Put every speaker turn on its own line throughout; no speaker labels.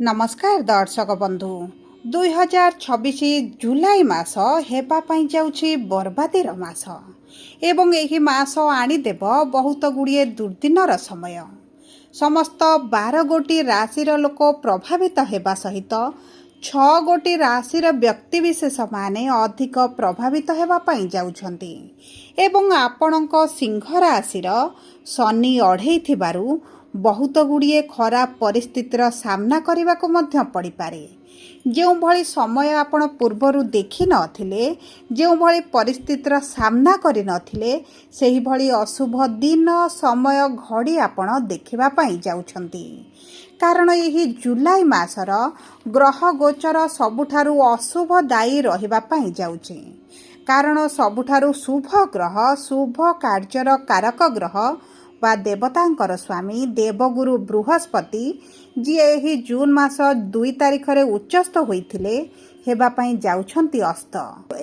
नमस्कार दर्शक बंधु 2026 जुलाई मास हेबा पाई जाउछि बर्बादीर मास एवं एही मास आनीदेव बहुत गुड़िए दुर्दिनर समय। समस्त 12 गोटी राशिर लोक प्रभावित हेबा सहित 6 गोटी राशिर व्यक्तिविशेष माने अधिक प्रभावित हेबा पाई जाउछन्ति एवं आपणक सिंह राशिर शनि अढ़ेई थिबारु बहुत गुड़िए खराब परिस्थितिर सामना करने को पड़ पारे। जो भली समय आपण पूर्वरु देखि नथिले, जो भली परिस्थितिर सामना करि नथिले, सेही भली अशुभ दिन समय घड़ी आपण देखिबा पाई जाउछन्ति। कारण यही जुलाई मासर ग्रह गोचर सबुठारु अशुभदायी रहिबा पाई जाउछि। कारण सबुठारु शुभ ग्रह शुभ कार्यर कारक ग्रह बा देवतांकर स्वामी देवगुरु बृहस्पति जी एही जून मास 2 तारिख रे उच्चस्थ होइथिले हेबा पई जाउछन्ति अस्त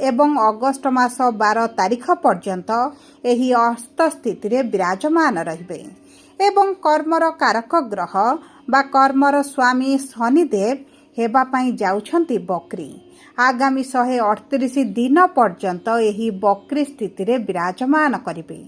एवं अगस्त मास 12 तारिख पर्यंत एही अस्त स्थिति रे विराजमान रहिबे एवं कर्मर कारक ग्रह बा कर्मर स्वामी शनिदेव हेबा पई जाउछन्ति बकरी। आगामी 138 दिन पर्यंत एही बकरी स्थिति रे विराजमान करिबे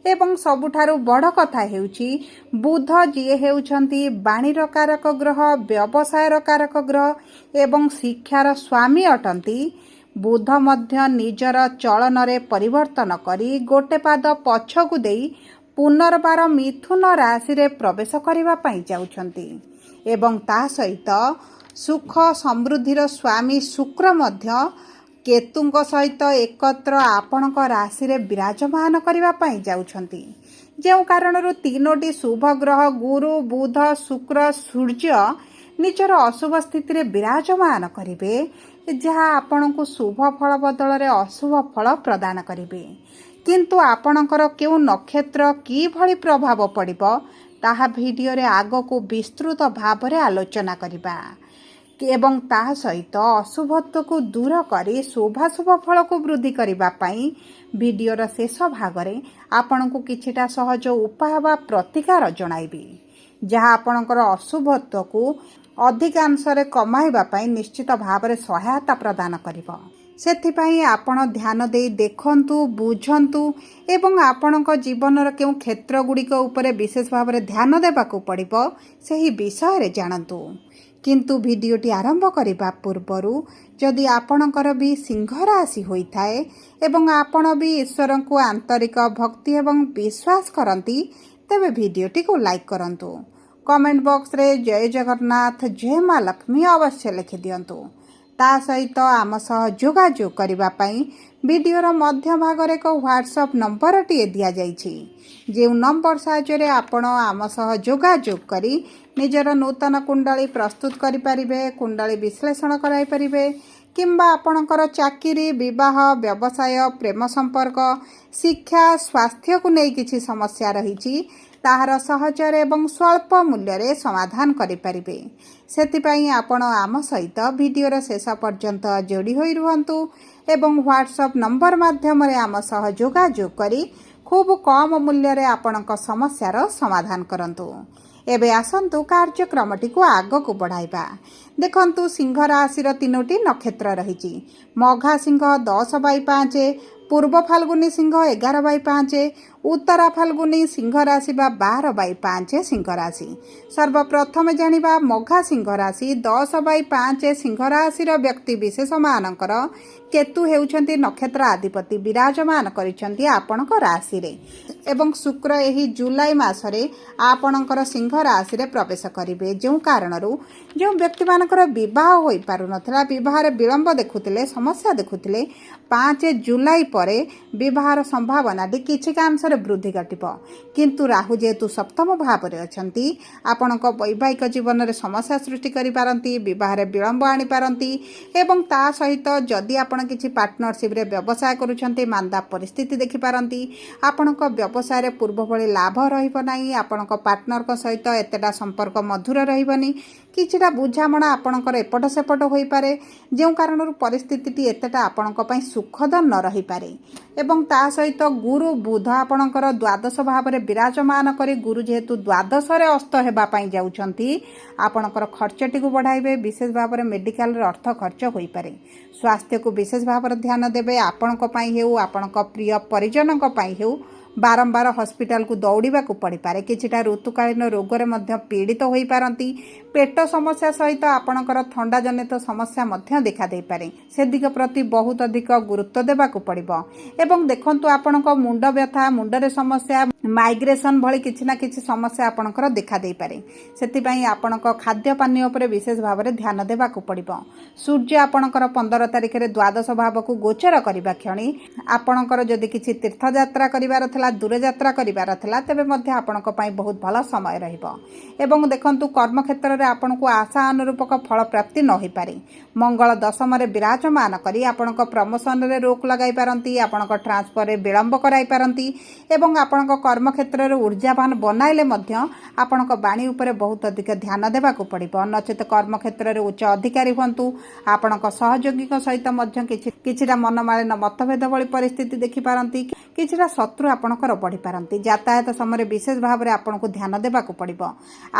एवं सबुठारु बड़ कथा हेउछि बुध जी हेउछन्ति बाणीर कारक ग्रह व्यवसायर कारक ग्रह एवं शिक्षार स्वामी अटंती। बुध मध्य निजर चलन रे परिवर्तन करी गोटे पाद पछकु देई पुनर्बार मिथुन राशि रे प्रवेश करिबा पई जाउछन्ति एवं ता सहित सुख समृद्धिर स्वामी शुक्र मध्य केतुंक सहित एकत्र आपणक राशि रे विराजमान करिबा पई जाउछन्ति। जेउ कारणरु तीनोटी शुभ ग्रह गुरु बुध शुक्र सूर्य निजर अशुभ स्थिति रे विराजमान करिवे जहा आपणको शुभ फल बदल रे अशुभ फल प्रदान करिवे। किंतु आपणकर केउ नक्षत्र की भली प्रभाव पड़िबो ताहा भिडियो रे आगको विस्तृत भाव रे आलोचना करिबा एवं ता सहित अशुभत्व को दूर करी शुभाशुभ फल को वृद्धि करबा पई वीडियोर शेष भाग रे आपनकु किछिटा सहज उपाय बा प्रतिकार जणाइबी जहा आपनकर अशुभत्व को अधिकांश रे कमाइबा पई निश्चित भाव रे सहायता प्रदान करिवो। सेथिपाई आपण ध्यान देई देखंतु बुझंतु एवं आपणक जीवनर केउ क्षेत्र गुड़िक उपरे विशेष भाव रे ध्यान देबाकू पड़िबो सेही विषय रे जानंतु। किंतु वीडियोटी आरंभ करबा पूर्वरु जदि आपणकर भी सिंह राशि होइथाए एवं आपण भी ईश्वर को आंतरिक भक्ति एवं विश्वास करंती तेबे वीडियोटी को लाइक करंतु। कमेंट बॉक्स रे जय जगन्नाथ जय मां लक्ष्मी अवश्य लिखि दियंतु। ता सहित आम सह जोगाजोग करबा पई वीडियोर मध्य भाग रे एक व्हाट्सएप नंबर टी दिया जाइछि जेउ नंबर साहाय्य आपण आम सह जोगाजोग करी निजर नूतन कुंडली प्रस्तुत करि परिबे कुंडली विश्लेषण कराई परिबे किंबा आपणकर चाकरी विवाह व्यवसाय प्रेम संपर्क शिक्षा स्वास्थ्य को नै किछि समस्या रहिछि ताहार सहजरे एवं स्वल्प मूल्य रे समाधान करि परिबे। सेतिपई आपण आम सहित वीडियोर शेष पर्यंत जोड़ी होई रुहंतु एवं व्हाट्सएप नंबर माध्यम रे आम सह जोगाजोग करी खूब कम मूल्य रे आपणक समस्यार समाधान करंतु। एबे आसंतु कार्यक्रमटी को आग को बढ़ाइबा। देखंतु सिंह राशि तीनोटी नक्षत्र रहिछि मघा सिंह 10/5 पूर्व फाल्गुनी सिंह 11/5 उत्तरा फाल्गुनी सिंह राशि 12/5 सिंह राशि। सर्वप्रथम जानिबा मघा सिंह राशि 10/5 सिंह राशि व्यक्ति विशेष मानकर केतु हेउछन्ति नक्षत्र अधिपति विराजमान करिछन्ति आपणक राशि रे एवं शुक्र एही जुलाई मासरे आपणकर सिंह राशि रे प्रवेश करिवे जो कारणरू जो व्यक्ति मानकर विवाह होई पारु नथला विवाह रे विलंब देखुतिले समस्या देखुतिले 5 जुलाई परे विवाहर संभावना किछि कांश रे वृद्धि घटिबो। किंतु राहु जेतु सप्तम भाव रे अछंती आपणक वैवाहिक जीवन रे समस्या सृष्टि करि पारंती विवाह रे विलंब आनि पारंती एवं ता सहित जदि आपण किछि पार्टनरशिप रे व्यवसाय करूछन्ती मांदा परिस्थिति देखि पारंती आपणक व्यवसाय रे पूर्व भली लाभ रहिबो नाही आपणक पार्टनर को सहित एतेटा संपर्क मधुर रहिबनी किछिटा बुझामणा आपणकर एपट सेपट होई पारे जो कारण परिस्थिति एतेटा आपणक पई सुखद न रही पारे एवं ता सहित गुरु बुध आपणकर द्वादश भाव में विराजमान करी गुरु जेहेतु द्वादश अस्त हेबा पई जाउछंती आपणकर खर्चटी को बढ़ाइबे विशेष भाव में मेडिकल अर्थ खर्च होई पारे स्वास्थ्य को विशेष भाव में ध्यान देबे आपणक पई हेउ आपणक प्रिय परिजनक पई हेउ बारंबार हॉस्पिटल को दौड़ा पड़ पारे किछिटा ऋतुकालीन रोगरे मध्य पीड़ित हो पारती पेट समस्या सहित आपणकर थंडा जनित समस्या मध्य देखा दे पारे से दिग प्रति बहुत अधिक गुरुत्व देबाकू पड़िबो एवं देखंतु आपणक मुंड व्यथा मुंडरे समस्या माइग्रेशन भली किछि ना किछि समस्या आपणकर देखा दे पारे सेतिपई आपणक खाद्य पानीय उपरे विशेष भाव में ध्यान देबाकू पड़िबो सूर्य आपणकर 15 तारिख रे द्वादश भाव को गोचर करबा क्षणी आपणकर जदि किछि तीर्थ यात्रा करिवार दूर यात्रा करिवार थिला तेबे मध्य आपणक पई बहुत भल समय रहिबो एवं देखंतु कर्म क्षेत्र रे आपणकु आशा अनुरूपक फल प्राप्ति न होई पारे मंगल दशम रे विराजमान करी आपणक प्रमोशन रे रोक लगाई पारंती आपणक ट्रांसफर रे विलंब कराई पारंती एवं आपणक कर्म क्षेत्र रे ऊर्जावान बनाइले मध्य आपणक बाणी उपरे बहुत अधिक ध्यान देबाकू पड़िबो नचेत कर्म क्षेत्र रे उच्च अधिकारी हुंतु आपणक सहयोगी सहित मध्य किछिटा मनमालिन मतभेद भली परिस्थिति देखि पारंती किछिटा शत्रु आपणकर बढ़ी पारंती यातायात समय विशेष भाव में आपको ध्यान देबाकू पड़िबो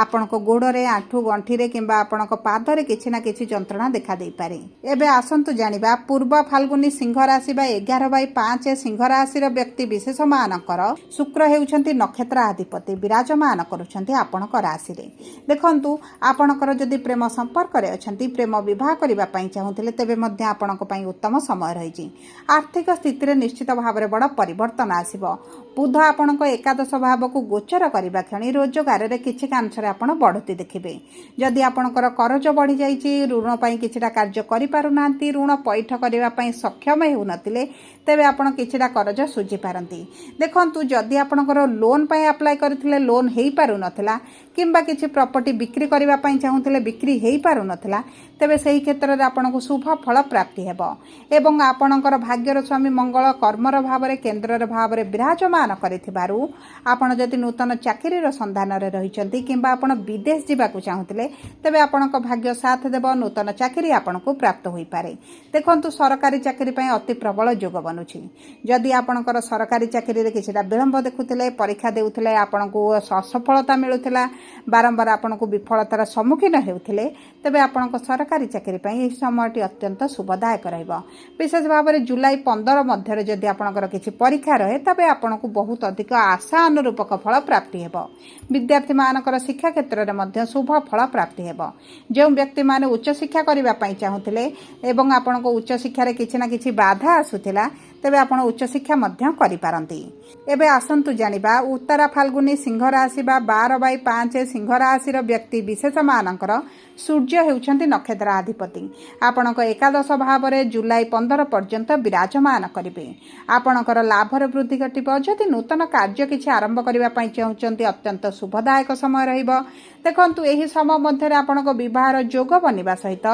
आपणक गोड़े आंठू गंठी रे किंबा आपणक पादरे किछि ना किछि जंत्रणा देखा दे पारे एबे आसंतु जानिबा पूर्व फाल्गुनी सिंह राशि बा 11/5 सिंह राशि व्यक्ति विशेष मानकर शुक्र हेउछंती नक्षत्र अधिपति विराजमान करुछंती आपणक राशि रे देखंतु आपणकर जदि प्रेम संपर्क रे अछंती प्रेम विवाह करबा पई चाहुथिले तेबे मध्य आपणक पई उत्तम समय रहिछि आर्थिक स्थिति रे निश्चित भाव में बड़ परिवर्तन आसिबो बुध आपणक एकादश भाव को गोचर करबा क्षणी रोजगार रे किछि कांशरे आपण बढ़ती देखिबे जदि आपणकर करज बढ़ी जाइछि ऋण पई किछिटा कार्य करि पारु नांती ऋण पैठ करबा पई सक्षम हेउ नथिले तेबे आपण किछिटा करज सुझी पारंती देखंतु जदि आपणकर लोन पई अप्लाई करथिले लोन हेई पारु नथिला किंबा किछि प्रॉपर्टी बिक्री करबा पई चाहुथिले बिक्री हेई पारु नथिला तेबे सही क्षेत्र रे आपणको शुभ फल प्राप्ति हेबो एवं आपणकर भाग्यर स्वामी मंगल कर्मर भाव रे केंद्रर भाव रे विराजमान करिथिबारु आपण जदि नूतन चाकरी रो संधान रे रहिचंती किंबा आपण विदेश जिबाकू चाहुथिले तेबे आपणको भाग्य साथ देबो नूतन चाकरी आपणको प्राप्त होई पारे देखंतु सरकारी चाकरी पई अति प्रबल योग बनुछि जदि आपणकर सरकारी चाकरी रे किछिटा विलंब देखुथिले परीक्षा देउथिले आपणको असफलता मिलुथिला बारंबार आपणको विफलतार सम्मुखीन हेउथिले तेबे आपणको सरकारी चाकरी पई एही समयटी अत्यंत शुभदायक रहइबो विशेष भाव में जुलाई 15 मध्य जदि आपणकर किछि परीक्षा रहे तबे आपणको बहुत अधिक आशा अनुरूपक फल प्राप्ति हेबो विद्यार्थी मानकर शिक्षा क्षेत्र रे मध्य शुभ फल प्राप्ति हेबो जो व्यक्ति माने उच्च शिक्षा करिबा पई चाहुथिले एवं आपणको उच्च शिक्षा रे किछि ना किछि बाधा आसुथिला तेबे आपण उच्च शिक्षा मध्य करि पारंती एबे आसंतु जानिबा उत्तरा फाल्गुनी सिंह राशि बा 12/5 सिंह राशि व्यक्ति विशेष मानकर सूर्य हेउछंती नक्षत्र अधिपति आपणक एकादश भाव में जुलाई 15 पर्यंत विराजमान करिवे आपणकर लाभर वृद्धि घटिबो जदि नूतन कार्य किछि आरंभ करिबा पई चाहुचंती अत्यंत शुभदायक समय रहिबो देखंतु एही समय मध्य आपणक विवाहर योग बनिबा सहित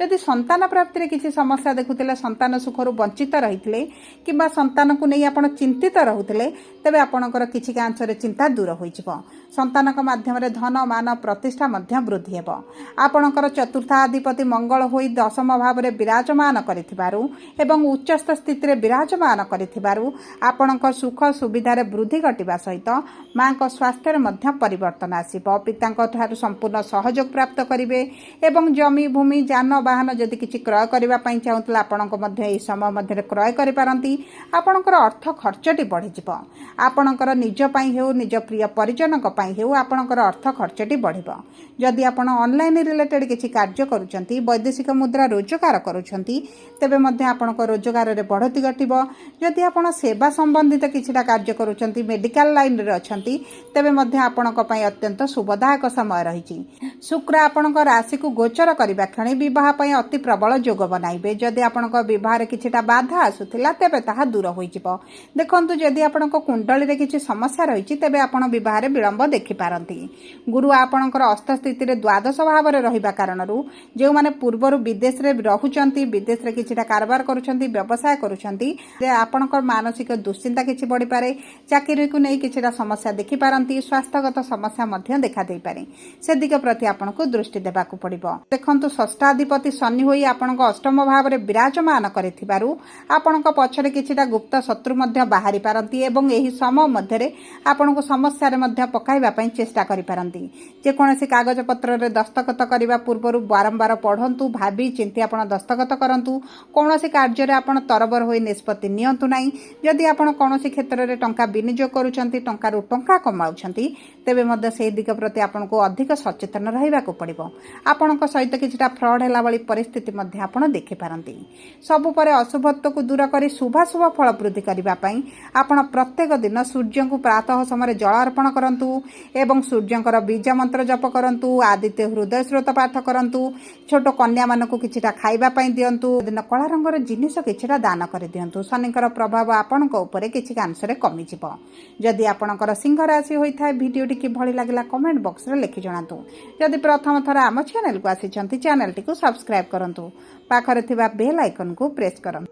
यदि संतान प्राप्ति रे किछि समस्या देखुथिले संतान सुखरु वंचित रहिथिले किंबा संतान को नहीं आपण चिंतित रहुथिले तेबे आपणकर किछि कांशरे चिंता दूर होइजिबो संतानक माध्यम रे धन मान प्रतिष्ठा मध्य वृद्धि हेबो आपणकर चतुर्थाधिपति मंगल होई दशम भाव में विराजमान करिथिबारु एवं उच्चस्थ स्थिति रे विराजमान करिथिबारु आपणकर सुख सुविधा रे वृद्धि घटिबा सहित मां को स्वास्थ्य रे मध्य परिवर्तन आसीबो पितांक ठारु संपूर्ण सहयोग प्राप्त करिवे एवं जमी भूमि जान वाहन जदि किछि क्रय करिबा पई चाहुतला आपणक मध्य एही समय मध्य क्रय करि पारंती आपणकर अर्थ खर्चटी बढ़ी जिवो आपणकर निज पई हेउ निज प्रिय परिजनक पई हेउ आपणकर अर्थ खर्चटी बढ़िबो जदि आपण ऑनलाइन रिलेटेड किछि कार्य करूचंती वैदेशिक मुद्रा रोजगार करूचंती तेबे मध्य आपणक रोजगार रे बढ़ती घटिबो जदि आपण सेवा संबंधित किछिटा कार्य करूचंती मेडिकल लाइन रे अछंती तेबे मध्य आपणक पई अत्यंत शुभदायक समय रहिछि शुक्र आपणक राशि को गोचर करबा क्षणी विवाह पई अति प्रबल योग बनाइबे जदि आपणक विवाह रे किछिटा बाधा आसुथिला तेबे ताहा दूर होई जिवो देखंतु जदि आपणक कुंडली रे किछि समस्या रहिछि तेबे आपण विवाह रे विलंब देखि पारंती गुरु आपणकर अस्त स्थिति रे द्वादश भाव रे रहिबा कारणरू जे माने पूर्वरु विदेश रे रहुचंती विदेश रे किछिटा कारबार करूचंती व्यवसाय करूचंती जे आपणकर मानसिक दुश्चिंता किछि बढ़ी पारे चाकरी को नै किछिटा समस्या देखि पारंती स्वास्थ्यगत समस्या मध्य देखा दे पारे से दिग प्रति आपको दृष्टि देवाक पड़ो। देखु षष्ठाधिपति शनि होई आपणक अष्टम भाव में विराजमान करिथिबारु आपणक पछरे किछिटा गुप्त शत्रु मध्य बाहरी पारंती एवं एही समय मध्यरे आपणको समस्या रे मध्य पकाइबा पई चेष्टा करि पारंती। जे कोनोसी कागज पत्र रे दस्तखत करिबा पूर्वरु बारंबार पढ़ंतु भाबी चिंती आपण दस्तखत करंतु। कोनोसी कार्य रे आपण तरबर होई निष्पत्ति नियंतु नाही। जदि आपण कोनोसी क्षेत्र रे टंका विनियोग करूछंती टंका रु टंका कमाउछंती तेबे मध्य से दिग प्रति आपनको अधिक सचेतन रहिबाक पड़िबो। आपणक सहित किछिटा फ्रॉड होला भली परिस्थिति मध्य आपण देखि पारंती। सबु परे अशुभत्व को दूर करी शुभाशुभ फल वृद्धि करबा पई आपण प्रत्येक दिन सूर्य को प्रातः समय जल अर्पण करंतु एवं सूर्यंकर बीज मंत्र जप करंतु। आदित्य हृदय स्रोत पाठ करंतु। छोट कन्या मानकु किछिटा खाइबा पई दियंतु। दिन कला रंगर जिनिस किछिटा दान कर दियंतु। शनिकर प्रभाव आपणक उपरे किछि अंशरे कमी जिवो। जदि आपणकर सिंह राशि होइथाय वीडियोटी कि भली लागला कमेंट बॉक्स रे लिखि जणातु। जदि प्रथम थर आम चैनल को आसिछंती चैनल टी को सब्सक्राइब करंतु। पाखरे थिबा बेल आइकन को प्रेस करंतु।